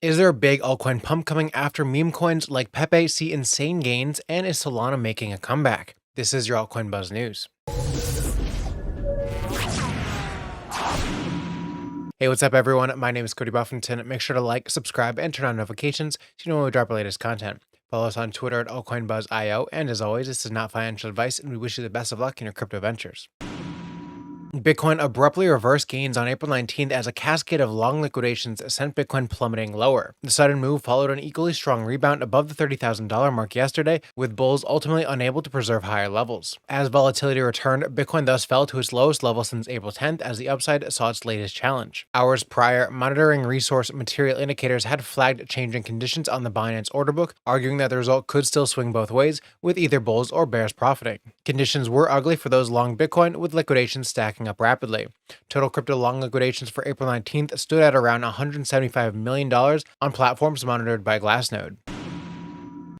Is there a big altcoin pump coming after meme coins like Pepe see insane gains, and is Solana making a comeback? This is your Altcoin Buzz news. Hey, what's up everyone? My name is Cody Buffington. Make sure to like, subscribe, and turn on notifications so you know when we drop our latest content. Follow us on Twitter at altcoinbuzz.io, and as always, this is not financial advice, and we wish you the best of luck in your crypto ventures. Bitcoin abruptly reversed gains on April 19th as a cascade of long liquidations sent Bitcoin plummeting lower. The sudden move followed an equally strong rebound above the $30,000 mark yesterday, with bulls ultimately unable to preserve higher levels. As volatility returned, Bitcoin thus fell to its lowest level since April 10th as the upside saw its latest challenge. Hours prior, monitoring resource material indicators had flagged changing conditions on the Binance order book, arguing that the result could still swing both ways, with either bulls or bears profiting. Conditions were ugly for those long Bitcoin, with liquidations stacking up rapidly. Total crypto long liquidations for April 19th stood at around $175 million on platforms monitored by Glassnode.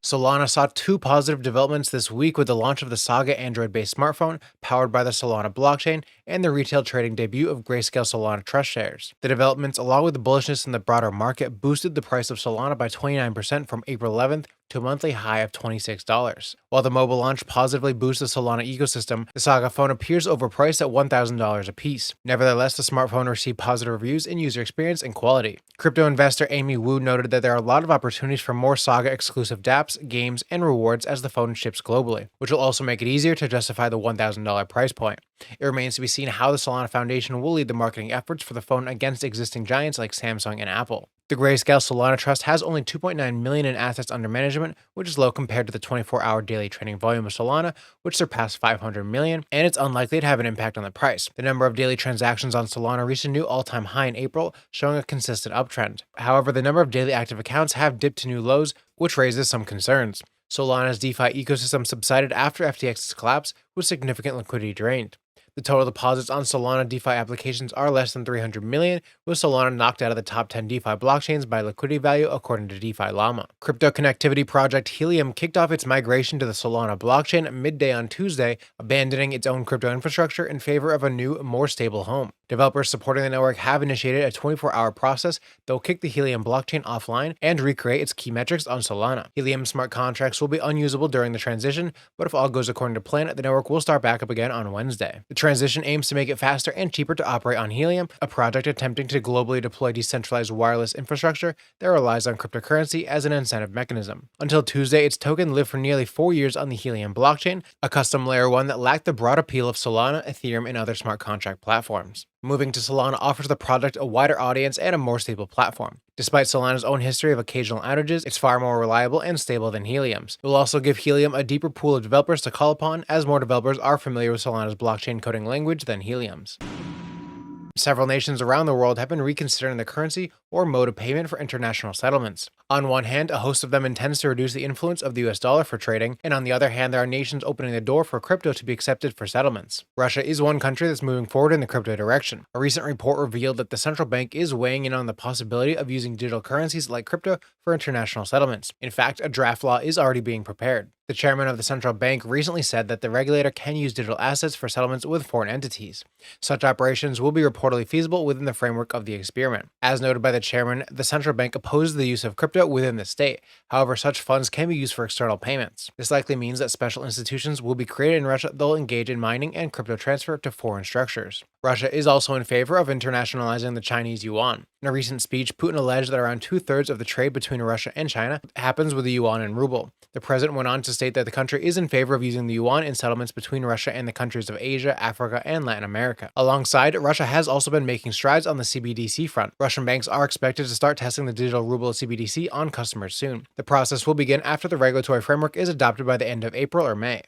Solana saw two positive developments this week with the launch of the Saga Android-based smartphone powered by the Solana blockchain and the retail trading debut of Grayscale Solana Trust shares. The developments, along with the bullishness in the broader market, boosted the price of Solana by 29% from April 11th to a monthly high of $26. While the mobile launch positively boosts the Solana ecosystem, the Saga phone appears overpriced at $1,000 a piece. Nevertheless, the smartphone received positive reviews in user experience and quality. Crypto investor Amy Wu noted that there are a lot of opportunities for more Saga exclusive dApps, games, and rewards as the phone ships globally, which will also make it easier to justify the $1,000 price point. It remains to be seen how the Solana Foundation will lead the marketing efforts for the phone against existing giants like Samsung and Apple. The Grayscale Solana Trust has only 2.9 million in assets under management, which is low compared to the 24-hour daily trading volume of Solana, which surpassed 500 million, and it's unlikely to have an impact on the price. The number of daily transactions on Solana reached a new all-time high in April, showing a consistent uptrend. However, the number of daily active accounts have dipped to new lows, which raises some concerns. Solana's DeFi ecosystem subsided after FTX's collapse, with significant liquidity drained. The total deposits on Solana DeFi applications are less than 300 million, with Solana knocked out of the top 10 DeFi blockchains by liquidity value according to DeFi Llama. Crypto connectivity project Helium kicked off its migration to the Solana blockchain midday on Tuesday, abandoning its own crypto infrastructure in favor of a new, more stable home. Developers supporting the network have initiated a 24-hour process that will kick the Helium blockchain offline and recreate its key metrics on Solana. Helium smart contracts will be unusable during the transition, but if all goes according to plan, the network will start back up again on Wednesday. The transition aims to make it faster and cheaper to operate on Helium, a project attempting to globally deploy decentralized wireless infrastructure that relies on cryptocurrency as an incentive mechanism. Until Tuesday, its token lived for nearly 4 years on the Helium blockchain, a custom layer 1 that lacked the broad appeal of Solana, Ethereum, and other smart contract platforms. Moving to Solana offers the product a wider audience and a more stable platform. Despite Solana's own history of occasional outages, it's far more reliable and stable than Helium's. It will also give Helium a deeper pool of developers to call upon, as more developers are familiar with Solana's blockchain coding language than Helium's. Several nations around the world have been reconsidering the currency or mode of payment for international settlements. On one hand, a host of them intends to reduce the influence of the US dollar for trading, and on the other hand, there are nations opening the door for crypto to be accepted for settlements. Russia is one country that's moving forward in the crypto direction. A recent report revealed that the central bank is weighing in on the possibility of using digital currencies like crypto for international settlements. In fact, a draft law is already being prepared. The chairman of the central bank recently said that the regulator can use digital assets for settlements with foreign entities. Such operations will be reportedly feasible within the framework of the experiment. As noted by the chairman, the central bank opposes the use of crypto within the state. However, such funds can be used for external payments. This likely means that special institutions will be created in Russia that will engage in mining and crypto transfer to foreign structures. Russia is also in favor of internationalizing the Chinese yuan. In a recent speech, Putin alleged that around 2/3 of the trade between Russia and China happens with the yuan and ruble. The president went on to state that the country is in favor of using the yuan in settlements between Russia and the countries of Asia, Africa, and Latin America. Alongside, Russia has also been making strides on the CBDC front. Russian banks are expected to start testing the digital ruble CBDC on customers soon. The process will begin after the regulatory framework is adopted by the end of April or May.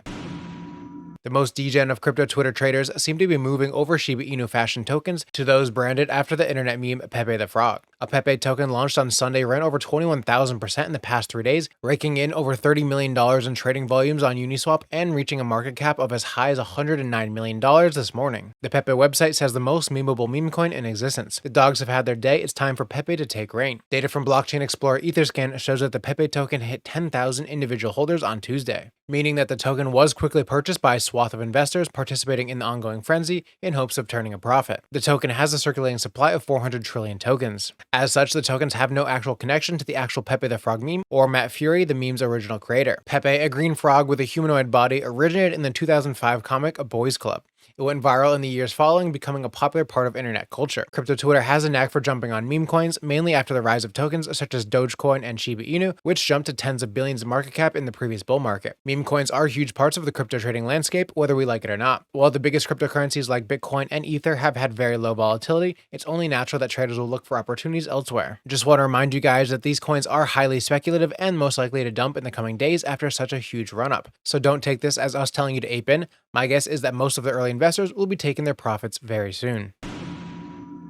The most degen of crypto Twitter traders seem to be moving over Shiba Inu fashion tokens to those branded after the internet meme Pepe the Frog. A Pepe token launched on Sunday ran over 21,000% in the past 3 days, raking in over $30 million in trading volumes on Uniswap and reaching a market cap of as high as $109 million this morning. The Pepe website says the most memeable meme coin in existence. The dogs have had their day, it's time for Pepe to take reign. Data from Blockchain Explorer Etherscan shows that the Pepe token hit 10,000 individual holders on Tuesday, meaning that the token was quickly purchased by a swath of investors participating in the ongoing frenzy in hopes of turning a profit. The token has a circulating supply of 400 trillion tokens. As such, the tokens have no actual connection to the actual Pepe the Frog meme or Matt Fury, the meme's original creator. Pepe, a green frog with a humanoid body, originated in the 2005 comic A Boys Club. It went viral in the years following, becoming a popular part of internet culture. Crypto Twitter has a knack for jumping on meme coins, mainly after the rise of tokens such as Dogecoin and Shiba Inu, which jumped to tens of billions in market cap in the previous bull market. Meme coins are huge parts of the crypto trading landscape, whether we like it or not. While the biggest cryptocurrencies like Bitcoin and Ether have had very low volatility, it's only natural that traders will look for opportunities elsewhere. Just want to remind you guys that these coins are highly speculative and most likely to dump in the coming days after such a huge run-up. So don't take this as us telling you to ape in. My guess is that most of the early investors will be taking their profits very soon.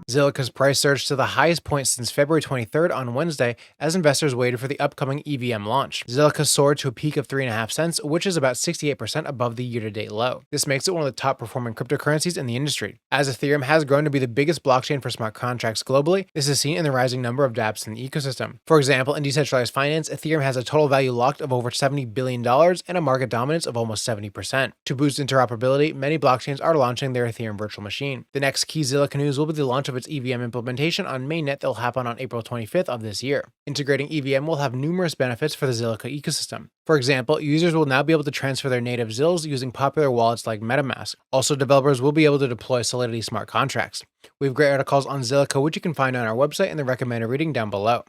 Zilliqa's price surged to the highest point since February 23rd on Wednesday as investors waited for the upcoming EVM launch. Zilliqa soared to a peak of 3.5 cents, which is about 68% above the year-to-date low. This makes it one of the top-performing cryptocurrencies in the industry. As Ethereum has grown to be the biggest blockchain for smart contracts globally, this is seen in the rising number of dApps in the ecosystem. For example, in decentralized finance, Ethereum has a total value locked of over $70 billion and a market dominance of almost 70%. To boost interoperability, many blockchains are launching their Ethereum virtual machine. The next key Zilliqa news will be the launch of its EVM implementation on mainnet that will happen on April 25th of this year. Integrating EVM will have numerous benefits for the Zilliqa ecosystem. For example, users will now be able to transfer their native Zills using popular wallets like MetaMask. Also, developers will be able to deploy Solidity smart contracts. We have great articles on Zilliqa which you can find on our website in the recommended reading down below.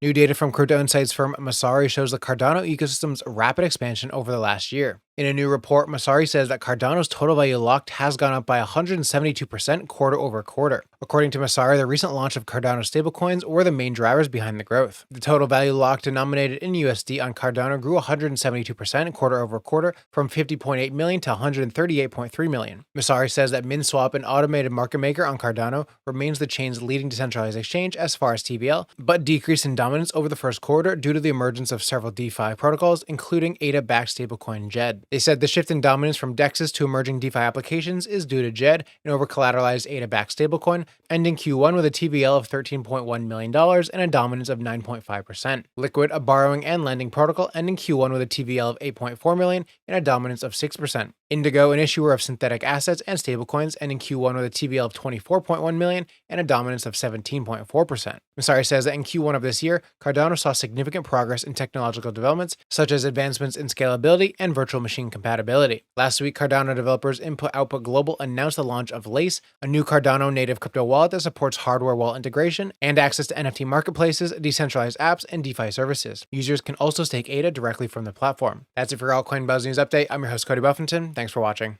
New data from crypto insights firm Messari shows the Cardano ecosystem's rapid expansion over the last year. In a new report, Messari says that Cardano's total value locked has gone up by 172% quarter over quarter. According to Messari, the recent launch of Cardano stablecoins were the main drivers behind the growth. The total value locked denominated in USD on Cardano grew 172% quarter over quarter from 50.8 million to 138.3 million. Messari says that MinSwap, an automated market maker on Cardano, remains the chain's leading decentralized exchange as far as TVL, but decreased in dominance over the first quarter due to the emergence of several DeFi protocols, including ADA-backed stablecoin JED. They said the shift in dominance from DEXs to emerging DeFi applications is due to JED, an over-collateralized ADA-backed stablecoin, ending Q1 with a TVL of $13.1 million and a dominance of 9.5%. Liquid, a borrowing and lending protocol, ending Q1 with a TVL of $8.4 million and a dominance of 6%. Indigo, an issuer of synthetic assets and stablecoins, ending Q1 with a TVL of $24.1 million and a dominance of 17.4%. Messari says that in Q1 of this year, Cardano saw significant progress in technological developments, such as advancements in scalability and virtual machine compatibility. Last week, Cardano developers Input Output Global announced the launch of Lace, a new Cardano native crypto wallet that supports hardware wallet integration and access to NFT marketplaces, decentralized apps, and DeFi services. Users can also stake ADA directly from the platform. That's it for your Altcoin Buzz News Update. I'm your host, Cody Buffington. Thanks for watching.